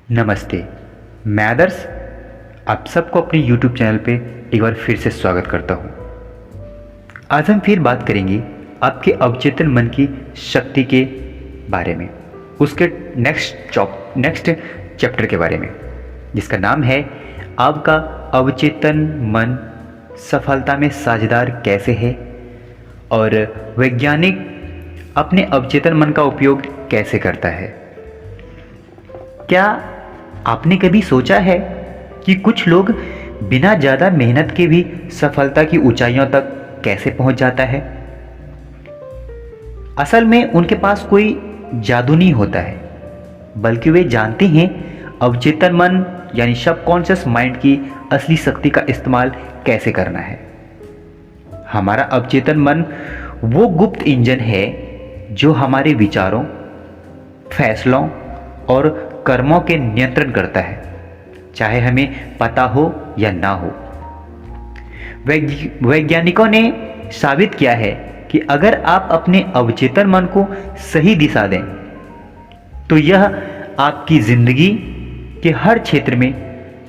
नमस्ते। मैं आदर्श आप सबको अपने YouTube चैनल पे एक बार फिर से स्वागत करता हूँ। आज हम फिर बात करेंगे आपके अवचेतन मन की शक्ति के बारे में, उसके नेक्स्ट चैप्टर के बारे में, जिसका नाम है आपका अवचेतन मन सफलता में साझेदार कैसे है और वैज्ञानिक अपने अवचेतन मन का उपयोग कैसे करता है। क्या आपने कभी सोचा है कि कुछ लोग बिना ज़्यादा मेहनत के भी सफलता की ऊंचाइयों तक कैसे पहुंच जाता है? असल में उनके पास कोई जादू नहीं होता है, बल्कि वे जानते हैं अवचेतन मन यानी सबकॉन्शियस माइंड की असली शक्ति का इस्तेमाल कैसे करना है। हमारा अवचेतन मन वो गुप्त इंजन है जो हमारे विचारों, फैसलों और कर्मों के नियंत्रण करता है, चाहे हमें पता हो या ना हो। वैज्ञानिकों ने साबित किया है कि अगर आप अपने अवचेतन मन को सही दिशा दें तो यह आपकी जिंदगी के हर क्षेत्र में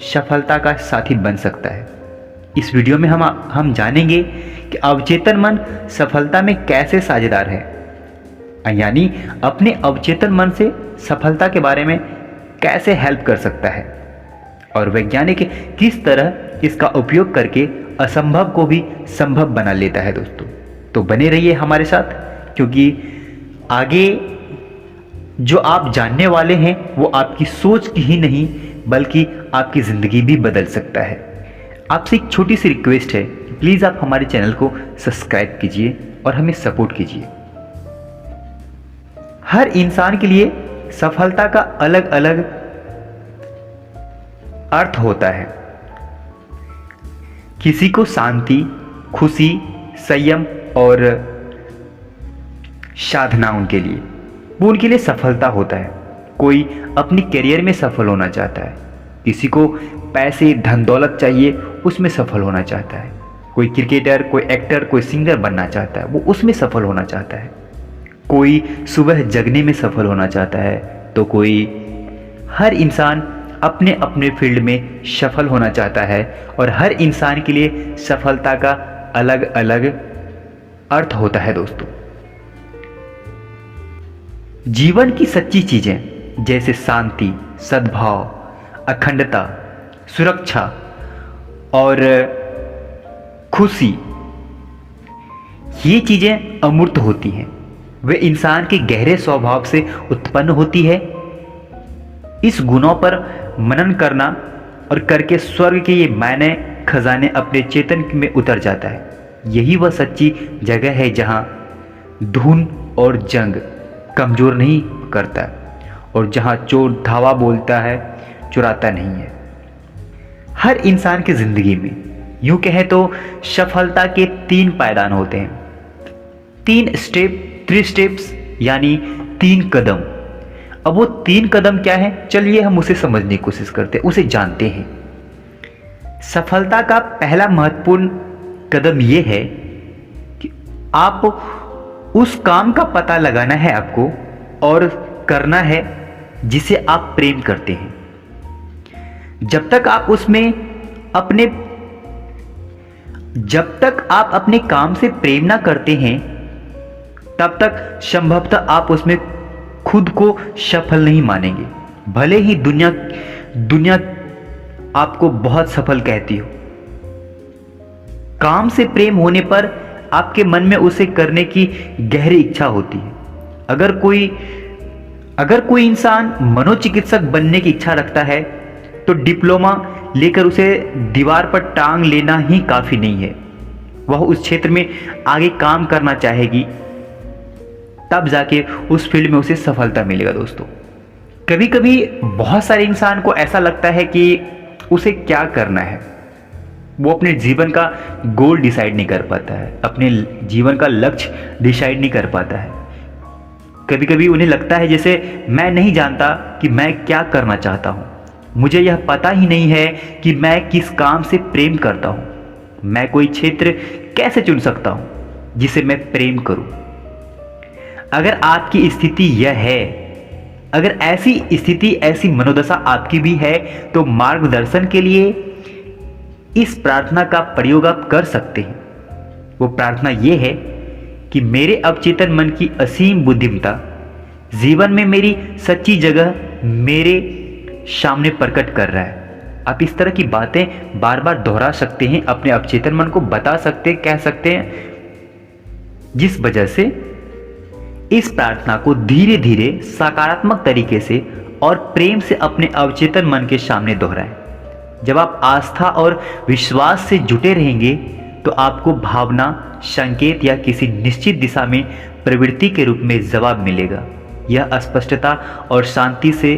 सफलता का साथी बन सकता है। इस वीडियो में हम जानेंगे कि अवचेतन मन सफलता में कैसे साझेदार है, यानी अपने अवचेतन मन से सफलता के बारे में कैसे हेल्प कर सकता है और वैज्ञानिक किस तरह इसका उपयोग करके असंभव को भी संभव बना लेता है। दोस्तों, तो बने रहिए हमारे साथ, क्योंकि आगे जो आप जानने वाले हैं वो आपकी सोच की ही नहीं बल्कि आपकी ज़िंदगी भी बदल सकता है। आपसे एक छोटी सी रिक्वेस्ट है कि प्लीज़ आप हमारे चैनल को सब्सक्राइब कीजिए और हमें सपोर्ट कीजिए। हर इंसान के लिए सफलता का अलग अलग अर्थ होता है। किसी को शांति, खुशी, संयम और साधना उनके लिए सफलता होता है। कोई अपनी करियर में सफल होना चाहता है, किसी को पैसे, धन दौलत चाहिए, उसमें सफल होना चाहता है। कोई क्रिकेटर, कोई एक्टर, कोई सिंगर बनना चाहता है, वो उसमें सफल होना चाहता है। कोई सुबह जगने में सफल होना चाहता है, तो हर इंसान अपने अपने फील्ड में सफल होना चाहता है और हर इंसान के लिए सफलता का अलग अलग अर्थ होता है। दोस्तों, जीवन की सच्ची चीजें जैसे शांति, सद्भाव, अखंडता, सुरक्षा और खुशी, ये चीजें अमूर्त होती हैं। वे इंसान के गहरे स्वभाव से उत्पन्न होती है। इस गुणों पर मनन करना और करके स्वर्ग के ये मायने खजाने अपने चेतन में उतर जाता है। यही वह सच्ची जगह है जहां धून और जंग कमजोर नहीं करता और जहां चोर धावा बोलता है, चुराता नहीं है। हर इंसान की जिंदगी में यूं कहें तो सफलता के 3 पायदान होते हैं। 3 स्टेप्स यानी 3 कदम। अब वो 3 कदम क्या है, चलिए हम उसे समझने की कोशिश करते हैं, उसे जानते हैं। सफलता का पहला महत्वपूर्ण कदम ये है कि आप उस काम का पता लगाना है आपको और करना है जिसे आप प्रेम करते हैं। जब तक आप अपने काम से प्रेम ना करते हैं तब तक संभवतः आप उसमें खुद को सफल नहीं मानेंगे। भले ही दुनिया आपको बहुत सफल कहती हो, काम से प्रेम होने पर आपके मन में उसे करने की गहरी इच्छा होती है। अगर कोई इंसान मनोचिकित्सक बनने की इच्छा रखता है तो डिप्लोमा लेकर उसे दीवार पर टांग लेना ही काफी नहीं है। वह उस क्षेत्र में आगे काम करना चाहेगी, तब जाके उस फील्ड में उसे सफलता मिलेगा। दोस्तों, कभी कभी बहुत सारे इंसान को ऐसा लगता है कि उसे क्या करना है, वो अपने जीवन का गोल डिसाइड नहीं कर पाता है, अपने जीवन का लक्ष्य डिसाइड नहीं कर पाता है। कभी कभी उन्हें लगता है जैसे मैं नहीं जानता कि मैं क्या करना चाहता हूँ, मुझे यह पता ही नहीं है कि मैं किस काम से प्रेम करता हूँ, मैं कोई क्षेत्र कैसे चुन सकता हूँ जिसे मैं प्रेम करूँ। अगर आपकी स्थिति यह है, अगर ऐसी स्थिति, ऐसी मनोदशा आपकी भी है तो मार्गदर्शन के लिए इस प्रार्थना का प्रयोग आप कर सकते हैं। वो प्रार्थना ये है कि मेरे अवचेतन मन की असीम बुद्धिमत्ता जीवन में मेरी सच्ची जगह मेरे सामने प्रकट कर रहा है। आप इस तरह की बातें बार बार दोहरा सकते हैं, अपने अवचेतन मन को बता सकते हैं, कह सकते हैं, जिस वजह से इस प्रार्थना को धीरे धीरे सकारात्मक तरीके से और प्रेम से अपने अवचेतन मन के सामने दोहराएं। जब आप आस्था और विश्वास से जुटे रहेंगे तो आपको भावना, संकेत या किसी निश्चित दिशा में प्रवृत्ति के रूप में जवाब मिलेगा। यह स्पष्टता और शांति से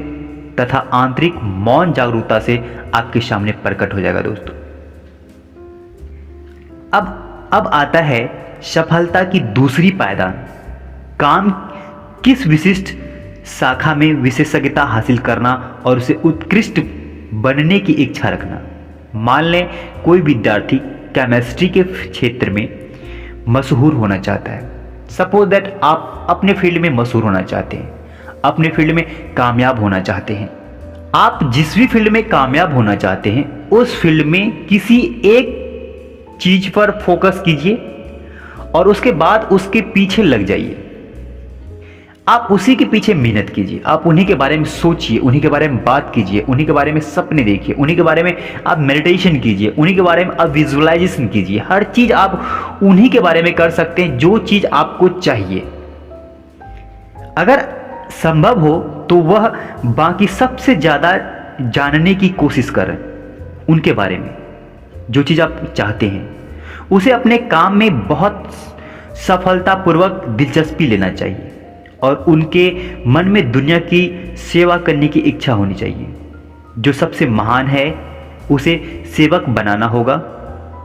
तथा आंतरिक मौन जागरूकता से आपके सामने प्रकट हो जाएगा दोस्तों। अब आता है सफलता की दूसरी पायदान। काम किस विशिष्ट शाखा में विशेषज्ञता हासिल करना और उसे उत्कृष्ट बनने की इच्छा रखना। मान लें कोई विद्यार्थी केमिस्ट्री के क्षेत्र में मशहूर होना चाहता है। सपोज दैट आप अपने फील्ड में मशहूर होना चाहते हैं, अपने फील्ड में कामयाब होना चाहते हैं। आप जिस भी फील्ड में कामयाब होना चाहते हैं उस फील्ड में किसी एक चीज पर फोकस कीजिए और उसके बाद उसके पीछे लग जाइए। आप उसी के पीछे मेहनत कीजिए, आप उन्हीं के बारे में सोचिए, उन्हीं के बारे में बात कीजिए, उन्हीं के बारे में सपने देखिए, उन्हीं के बारे में आप मेडिटेशन कीजिए, उन्हीं के बारे में आप विजुअलाइजेशन कीजिए। हर चीज आप उन्हीं के बारे में कर सकते हैं जो चीज आपको चाहिए। अगर संभव हो तो वह बाकी सबसे ज्यादा जानने की कोशिश करें उनके बारे में। जो चीज आप चाहते हैं उसे अपने काम में बहुत सफलतापूर्वक दिलचस्पी लेना चाहिए और उनके मन में दुनिया की सेवा करने की इच्छा होनी चाहिए। जो सबसे महान है उसे सेवक बनाना होगा।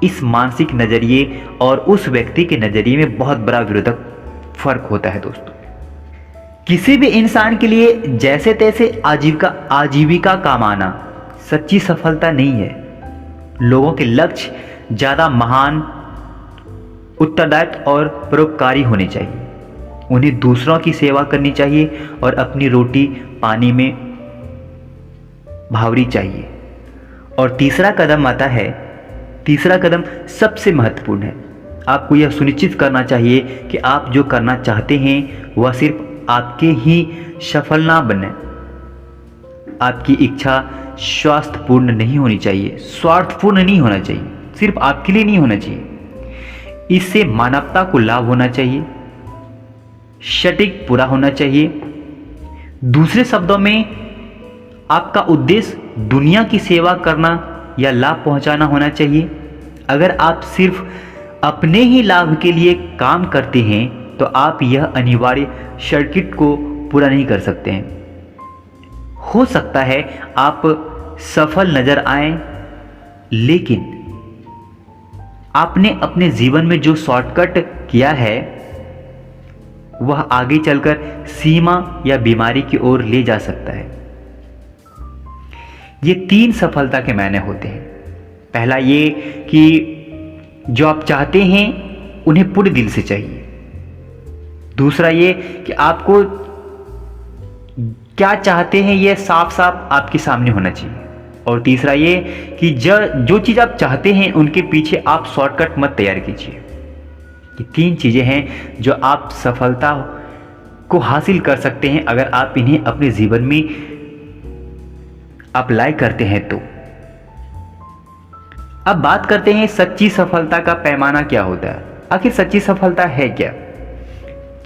इस मानसिक नजरिए और उस व्यक्ति के नजरिए में बहुत बड़ा विरोधक फर्क होता है दोस्तों। किसी भी इंसान के लिए जैसे तैसे आजीविका कमाना सच्ची सफलता नहीं है। लोगों के लक्ष्य ज्यादा महान, उत्तरदायित्व और परोपकारी होने चाहिए। उन्हें दूसरों की सेवा करनी चाहिए और अपनी रोटी पानी में भावरी चाहिए। और तीसरा कदम आता है, तीसरा कदम सबसे महत्वपूर्ण है। आपको यह सुनिश्चित करना चाहिए कि आप जो करना चाहते हैं वह सिर्फ आपके ही सफल ना बने। आपकी इच्छा स्वार्थपूर्ण नहीं होनी चाहिए, स्वार्थपूर्ण नहीं होना चाहिए, सिर्फ आपके लिए नहीं होना चाहिए। इससे मानवता को लाभ होना चाहिए, सटीक पूरा होना चाहिए। दूसरे शब्दों में आपका उद्देश्य दुनिया की सेवा करना या लाभ पहुंचाना होना चाहिए। अगर आप सिर्फ अपने ही लाभ के लिए काम करते हैं तो आप यह अनिवार्य सर्किट को पूरा नहीं कर सकते हैं। हो सकता है आप सफल नजर आए, लेकिन आपने अपने जीवन में जो शॉर्टकट किया है वह आगे चलकर सीमा या बीमारी की ओर ले जा सकता है। ये 3 सफलता के मायने होते हैं। पहला ये कि जो आप चाहते हैं उन्हें पूरे दिल से चाहिए। दूसरा ये कि आपको क्या चाहते हैं यह साफ साफ आपके सामने होना चाहिए। और तीसरा ये कि जो चीज़ आप चाहते हैं उनके पीछे आप शॉर्टकट मत तैयार कीजिए। ये 3 चीज़ें हैं जो आप सफलता को हासिल कर सकते हैं अगर आप इन्हें अपने जीवन में अप्लाई करते हैं तो। अब बात करते हैं सच्ची सफलता का पैमाना क्या होता है। आखिर सच्ची सफलता है क्या?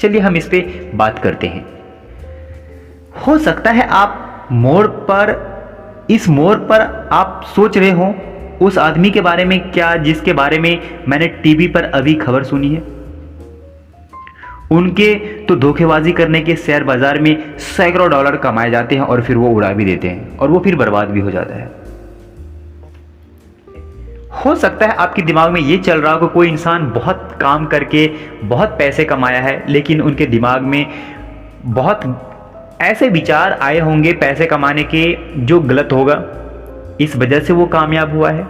चलिए हम इस पे बात करते हैं। हो सकता है आप इस मोड़ पर आप सोच रहे हो उस आदमी के बारे में क्या जिसके बारे में मैंने टीवी पर अभी खबर सुनी है। उनके तो धोखेबाजी करने के शेयर बाजार में सैकड़ों डॉलर कमाए जाते हैं और फिर वो उड़ा भी देते हैं और वो फिर बर्बाद भी हो जाता है। हो सकता है आपके दिमाग में ये चल रहा हो कि कोई इंसान बहुत काम करके बहुत पैसे कमाया है, लेकिन उनके दिमाग में बहुत ऐसे विचार आए होंगे पैसे कमाने के जो गलत होगा, इस वजह से वो कामयाब हुआ है।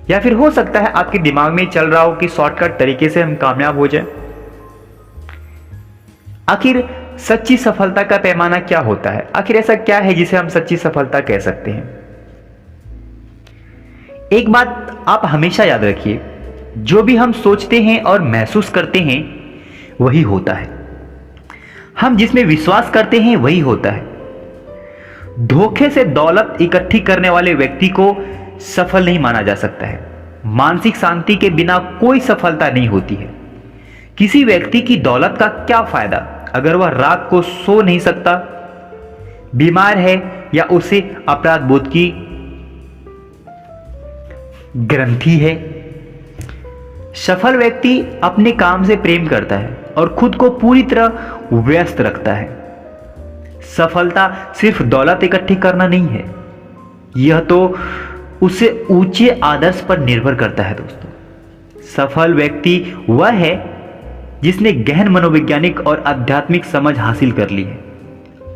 या फिर हो सकता है आपके दिमाग में चल रहा हो कि शॉर्टकट तरीके से हम कामयाब हो जाए। आखिर सच्ची सफलता का पैमाना क्या होता है? आखिर ऐसा क्या है जिसे हम सच्ची सफलता कह सकते हैं? एक बात आप हमेशा याद रखिए, जो भी हम सोचते हैं और महसूस करते हैं वही होता है। हम जिसमें विश्वास करते हैं वही होता है। धोखे से दौलत इकट्ठी करने वाले व्यक्ति को सफल नहीं माना जा सकता है। मानसिक शांति के बिना कोई सफलता नहीं होती है। किसी व्यक्ति की दौलत का क्या फायदा अगर वह रात को सो नहीं सकता, बीमार है या उसे अपराध बोध की ग्रंथि है। सफल व्यक्ति अपने काम से प्रेम करता है और खुद को पूरी तरह व्यस्त रखता है। सफलता सिर्फ दौलत इकट्ठी करना नहीं है, यह तो उसे ऊंचे आदर्श पर निर्भर करता है। दोस्तों, सफल व्यक्ति वह है जिसने गहन मनोवैज्ञानिक और आध्यात्मिक समझ हासिल कर ली है।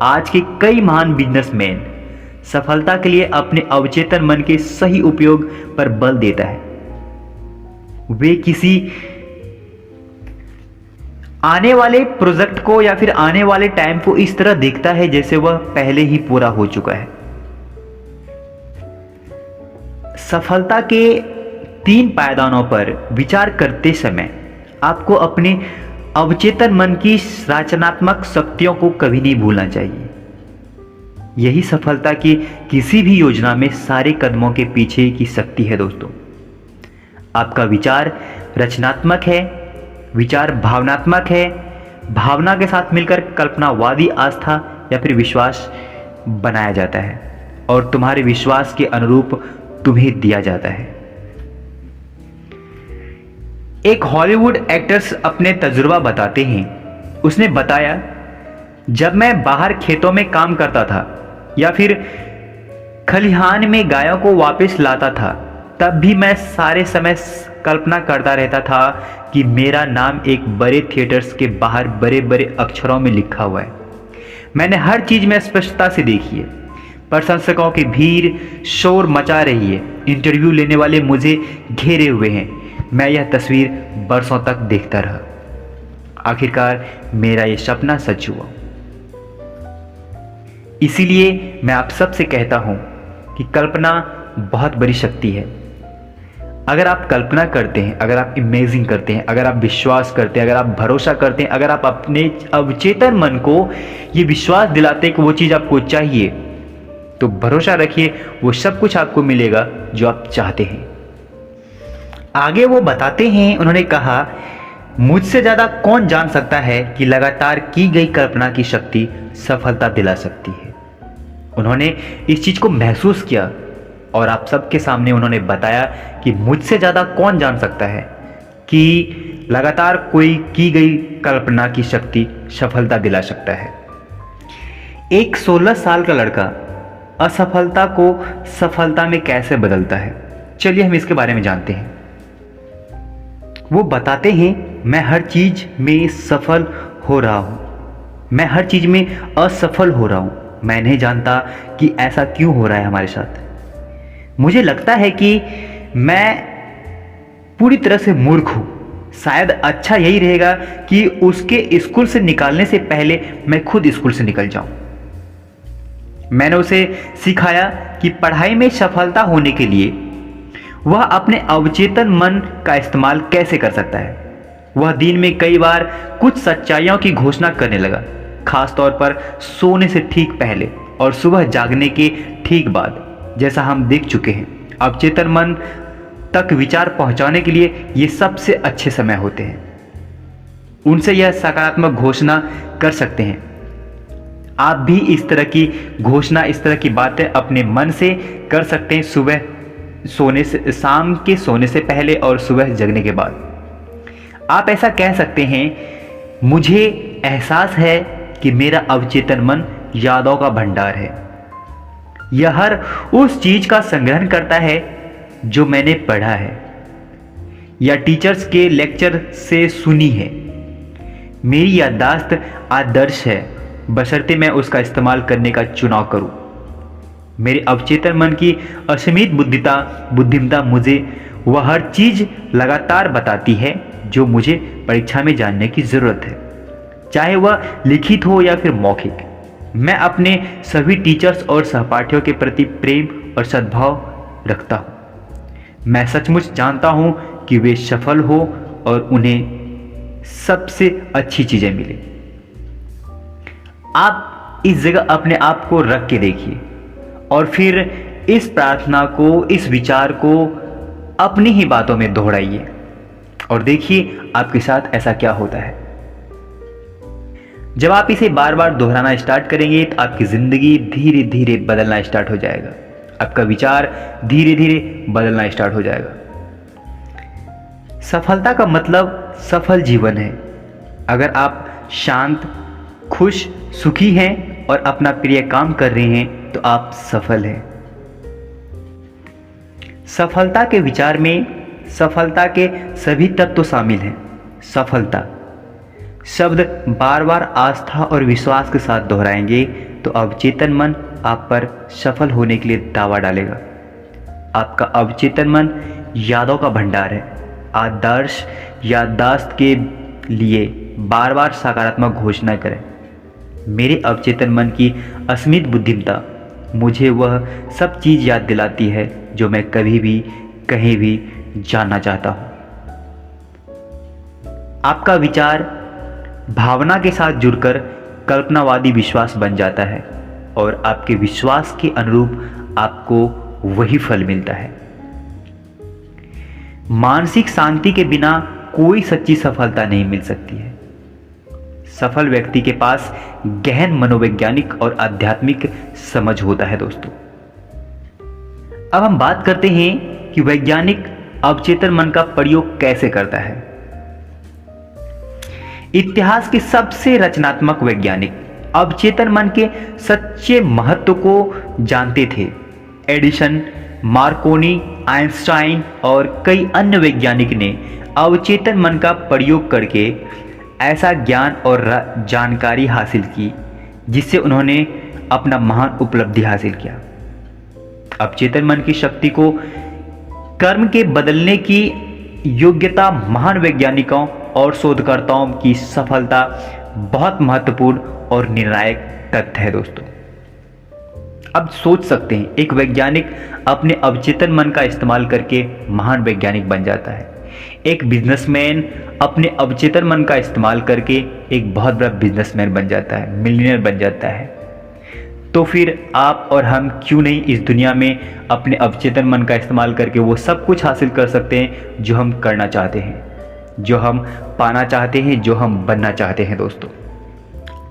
आज के कई महान बिजनेसमैन सफलता के लिए अपने अवचेतन मन के सही उपयोग पर बल देता है। वे किसी आने वाले प्रोजेक्ट को या फिर आने वाले टाइम को इस तरह देखता है जैसे वह पहले ही पूरा हो चुका है। सफलता के 3 पायदानों पर विचार करते समय आपको अपने अवचेतन मन की रचनात्मक शक्तियों को कभी नहीं भूलना चाहिए। यही सफलता की किसी भी योजना में सारे कदमों के पीछे की शक्ति है। दोस्तों, आपका विचार रचनात्मक है, विचार भावनात्मक है, भावना के साथ मिलकर कल्पनावादी आस्था या फिर विश्वास बनाया जाता है और तुम्हारे विश्वास के अनुरूप तुम्हें दिया जाता है। एक हॉलीवुड एक्टर्स अपने तजुर्बा बताते हैं। उसने बताया, जब मैं बाहर खेतों में काम करता था या फिर खलिहान में गायों को वापस लाता था, तब भी मैं सारे समय कल्पना करता रहता था कि मेरा नाम एक बड़े थिएटर्स के बाहर बड़े बड़े अक्षरों में लिखा हुआ है। मैंने हर चीज में स्पष्टता से देखी है। प्रशंसकों की भीड़ शोर मचा रही है, इंटरव्यू लेने वाले मुझे घेरे हुए हैं। मैं यह तस्वीर बरसों तक देखता रहा। आखिरकार मेरा यह सपना सच हुआ। इसीलिए मैं आप सबसे कहता हूं कि कल्पना बहुत बड़ी शक्ति है। अगर आप कल्पना करते हैं, अगर आप इमेजिन करते हैं, अगर आप विश्वास करते हैं, अगर आप भरोसा करते हैं, अगर आप अपने अवचेतन मन को ये विश्वास दिलाते हैं कि वो चीज़ आपको चाहिए, तो भरोसा रखिए वो सब कुछ आपको मिलेगा जो आप चाहते हैं। आगे वो बताते हैं, उन्होंने कहा, मुझसे ज़्यादा कौन जान सकता है कि लगातार की गई कल्पना की शक्ति सफलता दिला सकती है। उन्होंने इस चीज़ को महसूस किया और आप सबके सामने उन्होंने बताया कि मुझसे ज़्यादा कौन जान सकता है कि लगातार कोई की गई कल्पना की शक्ति सफलता दिला सकता है। एक 16 साल का लड़का असफलता को सफलता में कैसे बदलता है, चलिए हम इसके बारे में जानते हैं। वो बताते हैं, मैं हर चीज में सफल हो रहा हूं, मैं हर चीज में असफल हो रहा हूं। मैं नहीं जानता कि ऐसा क्यों हो रहा है हमारे साथ। मुझे लगता है कि मैं पूरी तरह से मूर्ख हूं। शायद अच्छा यही रहेगा कि उसके स्कूल से निकालने से पहले मैं खुद स्कूल से निकल जाऊं। मैंने उसे सिखाया कि पढ़ाई में सफलता होने के लिए वह अपने अवचेतन मन का इस्तेमाल कैसे कर सकता है। वह दिन में कई बार कुछ सच्चाइयों की घोषणा करने लगा, खासतौर पर सोने से ठीक पहले और सुबह जागने के ठीक बाद। जैसा हम देख चुके हैं, अवचेतन मन तक विचार पहुंचाने के लिए ये सबसे अच्छे समय होते हैं। उनसे यह सकारात्मक घोषणा कर सकते हैं। आप भी इस तरह की घोषणा, इस तरह की बातें अपने मन से कर सकते हैं, सुबह सोने से, शाम के सोने से पहले और सुबह जगने के बाद। आप ऐसा कह सकते हैं, मुझे एहसास है कि मेरा अवचेतन मन यादों का भंडार है। यह हर उस चीज का संग्रहण करता है जो मैंने पढ़ा है या टीचर्स के लेक्चर से सुनी है। मेरी याददाश्त आदर्श है, बशर्ते मैं उसका इस्तेमाल करने का चुनाव करूं। मेरे अवचेतन मन की असीमित बुद्धिमत्ता मुझे वह हर चीज लगातार बताती है जो मुझे परीक्षा में जानने की जरूरत है। चाहे वह लिखित हो या फिर मौखिक। मैं अपने सभी टीचर्स और सहपाठियों के प्रति प्रेम और सद्भाव रखता हूँ। मैं सचमुच जानता हूँ कि वे सफल हो और उन्हें सबसे अच्छी चीज़ें मिले। आप इस जगह अपने आप को रख के देखिए और फिर इस प्रार्थना को, इस विचार को अपनी ही बातों में दोहराइए और देखिए आपके साथ ऐसा क्या होता है। जब आप इसे बार बार दोहराना स्टार्ट करेंगे तो आपकी ज़िंदगी धीरे धीरे बदलना स्टार्ट हो जाएगा। आपका विचार धीरे धीरे बदलना स्टार्ट हो जाएगा। सफलता का मतलब सफल जीवन है। अगर आप शांत, खुश, सुखी हैं और अपना प्रिय काम कर रहे हैं तो आप सफल हैं। सफलता के विचार में सफलता के सभी तत्व शामिल हैं। सफलता शब्द बार बार आस्था और विश्वास के साथ दोहराएंगे तो अवचेतन मन आप पर सफल होने के लिए दावा डालेगा। आपका अवचेतन मन यादों का भंडार है। आदर्श याददाश्त के लिए बार बार सकारात्मक घोषणा करें। मेरे अवचेतन मन की असीमित बुद्धिमत्ता मुझे वह सब चीज़ याद दिलाती है जो मैं कभी भी कहीं भी जानना चाहता हूँ। आपका विचार भावना के साथ जुड़कर कल्पनावादी विश्वास बन जाता है और आपके विश्वास के अनुरूप आपको वही फल मिलता है। मानसिक शांति के बिना कोई सच्ची सफलता नहीं मिल सकती है। सफल व्यक्ति के पास गहन मनोवैज्ञानिक और आध्यात्मिक समझ होता है दोस्तों। अब हम बात करते हैं कि वैज्ञानिक अवचेतन मन का प्रयोग कैसे करता है। इतिहास के सबसे रचनात्मक वैज्ञानिक अवचेतन मन के सच्चे महत्व को जानते थे। एडिसन, मार्कोनी, आइंस्टाइन और कई अन्य वैज्ञानिक ने अवचेतन मन का प्रयोग करके ऐसा ज्ञान और जानकारी हासिल की जिससे उन्होंने अपना महान उपलब्धि हासिल किया। अवचेतन मन की शक्ति को कर्म के बदलने की योग्यता महान वैज्ञानिकों और शोधकर्ताओं की सफलता बहुत महत्वपूर्ण और निर्णायक तथ्य है दोस्तों। अब सोच सकते हैं, एक वैज्ञानिक अपने अवचेतन मन का इस्तेमाल करके महान वैज्ञानिक बन जाता है। एक बिजनेसमैन अपने अवचेतन मन का इस्तेमाल करके एक बहुत बड़ा बिजनेसमैन बन जाता है, मिलियनेयर बन जाता है। तो फिर आप और हम क्यों नहीं इस दुनिया में अपने अवचेतन मन का इस्तेमाल करके वो सब कुछ हासिल कर सकते हैं जो हम करना चाहते हैं, जो हम पाना चाहते हैं, जो हम बनना चाहते हैं दोस्तों।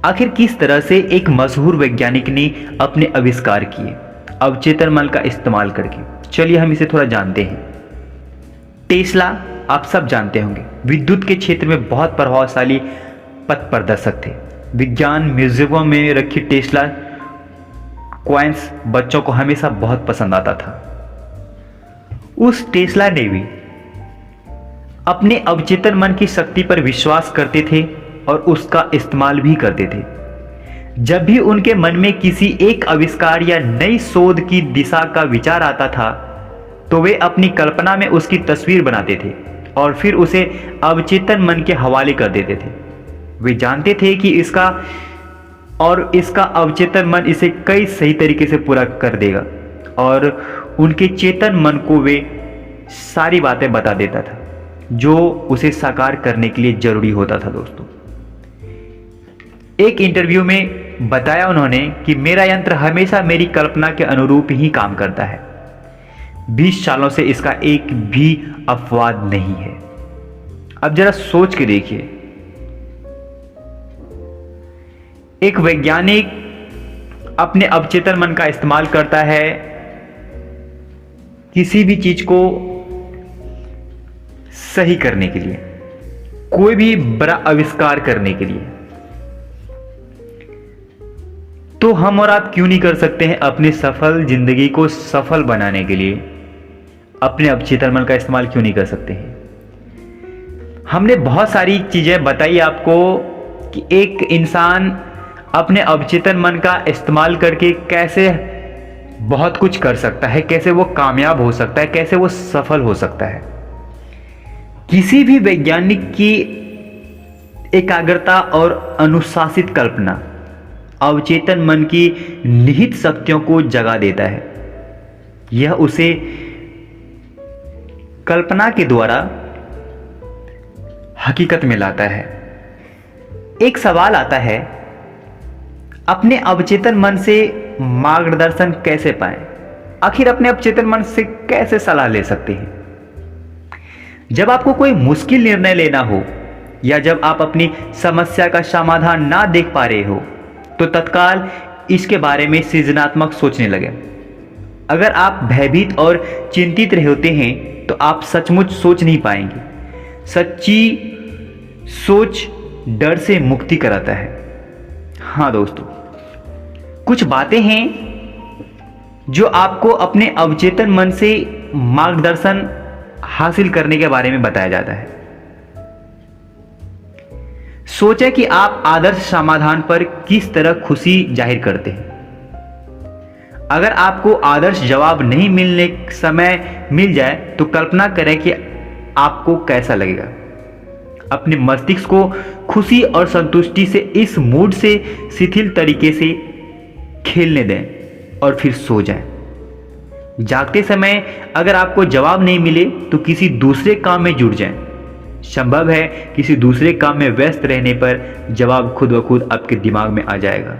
आखिर किस तरह से एक मशहूर वैज्ञानिक ने अपने आविष्कार किए अवचेतन मन का इस्तेमाल करके? चलिए हम इसे थोड़ा जानते हैं। टेस्ला आप सब जानते होंगे, विद्युत के क्षेत्र में बहुत प्रभावशाली पथ प्रदर्शक थे। विज्ञान म्यूजियमों में रखी टेस्ला कॉइन्स बच्चों को हमेशा बहुत पसंद आता था। उस टेस्ला ने भी अपने अवचेतन मन की शक्ति पर विश्वास करते थे और उसका इस्तेमाल भी करते थे। जब भी उनके मन में किसी एक आविष्कार या नई शोध की दिशा का विचार आता था तो वे अपनी कल्पना में उसकी तस्वीर बनाते थे और फिर उसे अवचेतन मन के हवाले कर देते थे। वे जानते थे कि इसका अवचेतन मन इसे कई सही तरीके से पूरा कर देगा और उनके चेतन मन को वे सारी बातें बता देता था जो उसे साकार करने के लिए जरूरी होता था दोस्तों। एक इंटरव्यू में बताया उन्होंने कि मेरा यंत्र हमेशा मेरी कल्पना के अनुरूप ही काम करता है। 20 सालों से इसका एक भी अपवाद नहीं है। अब जरा सोच के देखिए, एक वैज्ञानिक अपने अवचेतन मन का इस्तेमाल करता है किसी भी चीज को सही करने के लिए, कोई भी बड़ा आविष्कार करने के लिए। तो हम और आप क्यों नहीं कर सकते हैं अपनी सफल जिंदगी को सफल बनाने के लिए अपने अवचेतन मन का इस्तेमाल क्यों नहीं कर सकते हैं? हमने बहुत सारी चीजें बताई आपको कि एक इंसान अपने अवचेतन मन का इस्तेमाल करके कैसे बहुत कुछ कर सकता है, कैसे वो कामयाब हो सकता है, कैसे वो सफल हो सकता है। किसी भी वैज्ञानिक की एकाग्रता और अनुशासित कल्पना अवचेतन मन की निहित शक्तियों को जगा देता है। यह उसे कल्पना के द्वारा हकीकत में लाता है। एक सवाल आता है, अपने अवचेतन मन से मार्गदर्शन कैसे पाएं? आखिर अपने अवचेतन मन से कैसे सलाह ले सकते हैं? जब आपको कोई मुश्किल निर्णय लेना हो या जब आप अपनी समस्या का समाधान ना देख पा रहे हो तो तत्काल इसके बारे में सृजनात्मक सोचने लगे। अगर आप भयभीत और चिंतित होते हैं तो आप सचमुच सोच नहीं पाएंगे। सच्ची सोच डर से मुक्ति कराता है। हाँ दोस्तों, कुछ बातें हैं जो आपको अपने अवचेतन मन से मार्गदर्शन हासिल करने के बारे में बताया जाता है। सोचें कि आप आदर्श समाधान पर किस तरह खुशी जाहिर करते हैं। अगर आपको आदर्श जवाब नहीं मिलने समय मिल जाए तो कल्पना करें कि आपको कैसा लगेगा। अपने मस्तिष्क को खुशी और संतुष्टि से इस मूड से शिथिल तरीके से खेलने दें और फिर सो जाएं। जागते समय अगर आपको जवाब नहीं मिले तो किसी दूसरे काम में जुट जाएं। संभव है किसी दूसरे काम में व्यस्त रहने पर जवाब खुद ब खुद आपके दिमाग में आ जाएगा।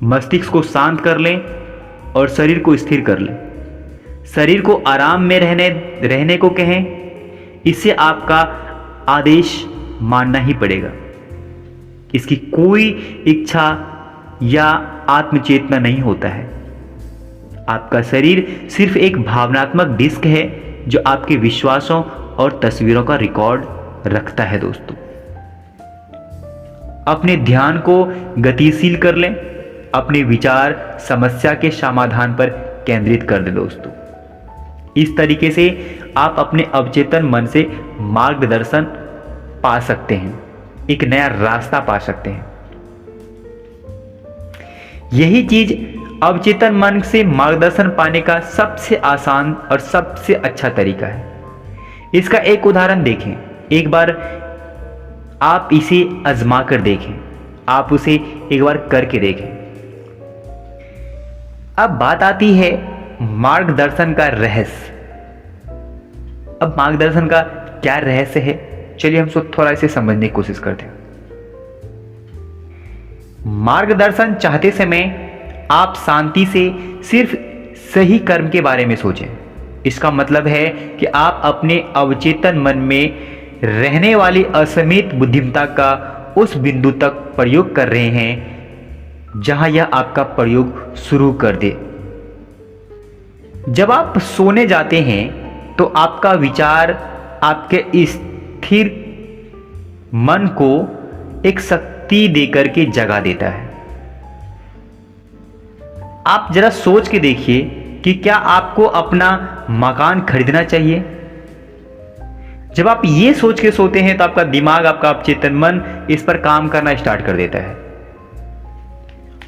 मस्तिष्क को शांत कर लें और शरीर को स्थिर कर लें। शरीर को आराम में रहने को कहें। इससे आपका आदेश मानना ही पड़ेगा। इसकी कोई इच्छा या आत्मचेतना नहीं होता है। आपका शरीर सिर्फ एक भावनात्मक डिस्क है जो आपके विश्वासों और तस्वीरों का रिकॉर्ड रखता है। दोस्तों, अपने ध्यान को गतिशील कर लें। अपने विचार समस्या के समाधान पर केंद्रित कर दें। दोस्तों, इस तरीके से आप अपने अवचेतन मन से मार्गदर्शन पा सकते हैं, एक नया रास्ता पा सकते हैं। यही चीज अवचेतन मन से मार्गदर्शन पाने का सबसे आसान और सबसे अच्छा तरीका है। इसका एक उदाहरण देखें। एक बार आप इसे आजमा कर देखें। आप उसे एक बार करके देखें। अब बात आती है मार्गदर्शन का रहस्य। अब मार्गदर्शन का क्या रहस्य है, चलिए हम थोड़ा इसे समझने की कोशिश करते हैं। मार्गदर्शन चाहते समय आप शांति से सिर्फ सही कर्म के बारे में सोचें। इसका मतलब है कि आप अपने अवचेतन मन में रहने वाली असीमित बुद्धिमत्ता का उस बिंदु तक प्रयोग कर रहे हैं जहां यह आपका प्रयोग शुरू कर दे। जब आप सोने जाते हैं तो आपका विचार आपके स्थिर मन को एक शक्ति देकर के जगा देता है। आप जरा सोच के देखिए कि क्या आपको अपना मकान खरीदना चाहिए? जब आप ये सोच के सोते हैं तो आपका दिमाग, आपका अवचेतन मन इस पर काम करना स्टार्ट कर देता है।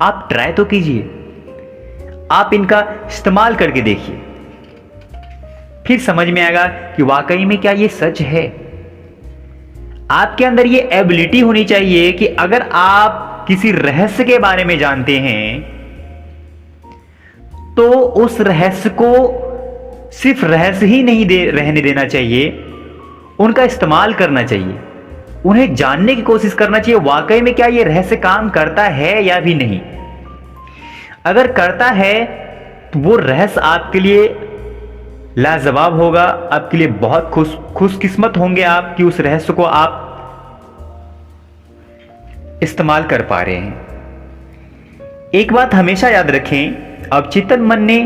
आप ट्राई तो कीजिए, आप इनका इस्तेमाल करके देखिए, फिर समझ में आएगा कि वाकई में क्या ये सच है। आपके अंदर ये एबिलिटी होनी चाहिए कि अगर आप किसी रहस्य के बारे में जानते हैं तो उस रहस्य को सिर्फ रहस्य ही नहीं रहने देना चाहिए, उनका इस्तेमाल करना चाहिए, उन्हें जानने की कोशिश करना चाहिए वाकई में क्या ये रहस्य काम करता है या भी नहीं। अगर करता है तो वो रहस्य आपके लिए लाजवाब होगा, आपके लिए बहुत खुशकिस्मत होंगे आप कि उस रहस्य को आप इस्तेमाल कर पा रहे हैं। एक बात हमेशा याद रखें, अवचेतन मन ने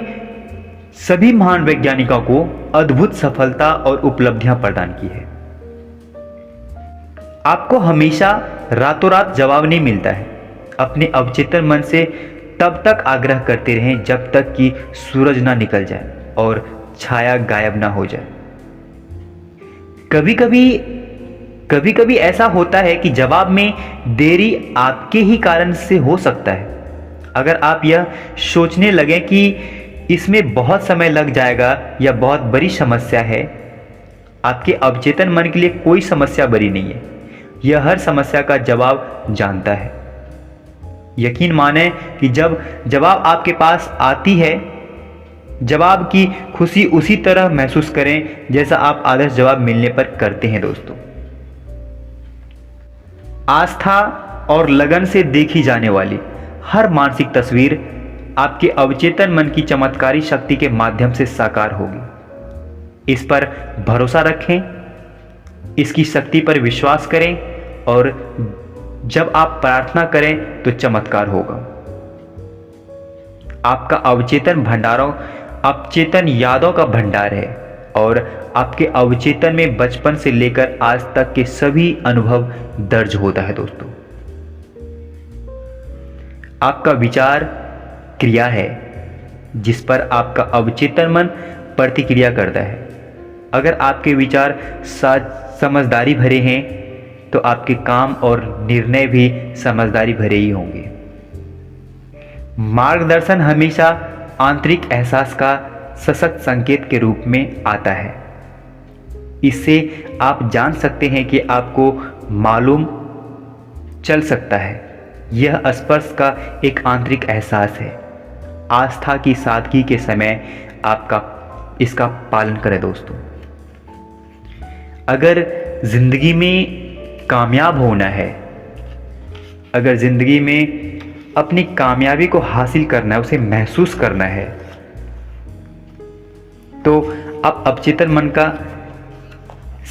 सभी महान वैज्ञानिकों को अद्भुत सफलता और उपलब्धियां प्रदान की है। आपको हमेशा रातों रात जवाब नहीं मिलता है। अपने अवचेतन मन से तब तक आग्रह करते रहें जब तक कि सूरज ना निकल जाए और छाया गायब ना हो जाए। कभी कभी ऐसा होता है कि जवाब में देरी आपके ही कारण से हो सकता है। अगर आप यह सोचने लगें कि इसमें बहुत समय लग जाएगा या बहुत बड़ी समस्या है, आपके अवचेतन मन के लिए कोई समस्या बड़ी नहीं है। यह हर समस्या का जवाब जानता है। यकीन माने कि जब जवाब आपके पास आती है, जवाब की खुशी उसी तरह महसूस करें जैसा आप आदर्श जवाब मिलने पर करते हैं दोस्तों। आस्था और लगन से देखी जाने वाली हर मानसिक तस्वीर आपके अवचेतन मन की चमत्कारी शक्ति के माध्यम से साकार होगी। इस पर भरोसा रखें, इसकी शक्ति पर विश्वास करें और जब आप प्रार्थना करें तो चमत्कार होगा। आपका अवचेतन भंडारों अवचेतन यादों का भंडार है और आपके अवचेतन में बचपन से लेकर आज तक के सभी अनुभव दर्ज होता है दोस्तों। आपका विचार क्रिया है जिस पर आपका अवचेतन मन प्रतिक्रिया करता है। अगर आपके विचार समझदारी भरे हैं तो आपके काम और निर्णय भी समझदारी भरे ही होंगे। मार्गदर्शन हमेशा आंतरिक एहसास का सशक्त संकेत के रूप में आता है। इससे आप जान सकते हैं कि आपको मालूम चल सकता है। यह स्पर्श का एक आंतरिक एहसास है। आस्था की सादगी के समय आपका इसका पालन करें दोस्तों। अगर जिंदगी में कामयाब होना है, अगर जिंदगी में अपनी कामयाबी को हासिल करना है, उसे महसूस करना है, तो आप अवचेतन मन का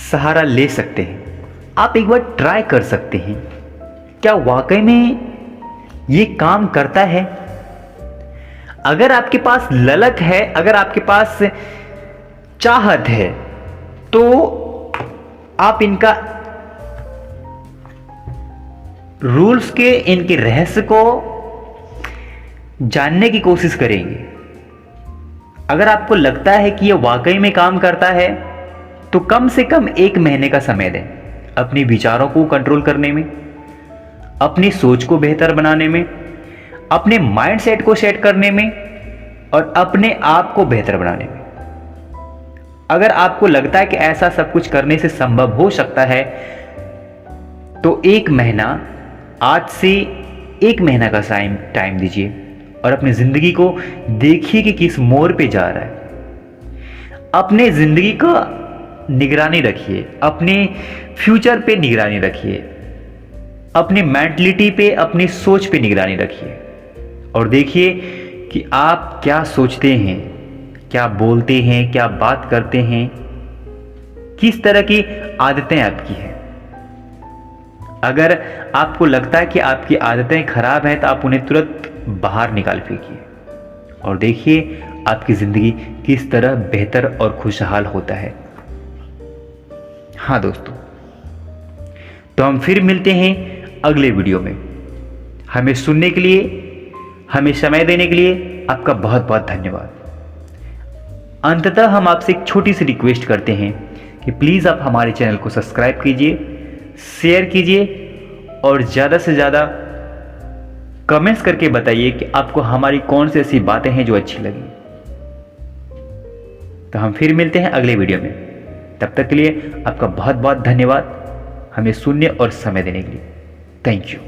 सहारा ले सकते हैं। आप एक बार ट्राई कर सकते हैं, क्या वाकई में ये काम करता है? अगर आपके पास ललक है, अगर आपके पास चाहत है, तो आप इनका रूल्स के, इनके रहस्य को जानने की कोशिश करेंगे। अगर आपको लगता है कि यह वाकई में काम करता है तो कम से कम 1 महीने का समय दें अपने विचारों को कंट्रोल करने में, अपनी सोच को बेहतर बनाने में, अपने माइंड सेट को सेट करने में और अपने आप को बेहतर बनाने में। अगर आपको लगता है कि ऐसा सब कुछ करने से संभव हो सकता है तो 1 महीना, आज से 1 महीना का टाइम दीजिए और अपनी जिंदगी को देखिए कि किस मोड़ पे जा रहा है। अपने जिंदगी का निगरानी रखिए, अपने फ्यूचर पे निगरानी रखिए, अपनी मेंटलिटी पे, अपनी सोच पे निगरानी रखिए और देखिए कि आप क्या सोचते हैं, क्या बोलते हैं, क्या बात करते हैं, किस तरह की आदतें आपकी हैं। अगर आपको लगता है कि आपकी आदतें खराब हैं तो आप उन्हें तुरंत बाहर निकाल फेंकिए और देखिए आपकी जिंदगी किस तरह बेहतर और खुशहाल होता है। हाँ दोस्तों, तो हम फिर मिलते हैं अगले वीडियो में। हमें सुनने के लिए, हमें समय देने के लिए आपका बहुत बहुत धन्यवाद। अंततः हम आपसे एक छोटी सी रिक्वेस्ट करते हैं कि प्लीज़ आप हमारे चैनल को सब्सक्राइब कीजिए, शेयर कीजिए और ज़्यादा से ज़्यादा कमेंट्स करके बताइए कि आपको हमारी कौन सी ऐसी बातें हैं जो अच्छी लगी। तो हम फिर मिलते हैं अगले वीडियो में। तब तक के लिए आपका बहुत बहुत धन्यवाद हमें सुनने और समय देने के लिए। Thank you.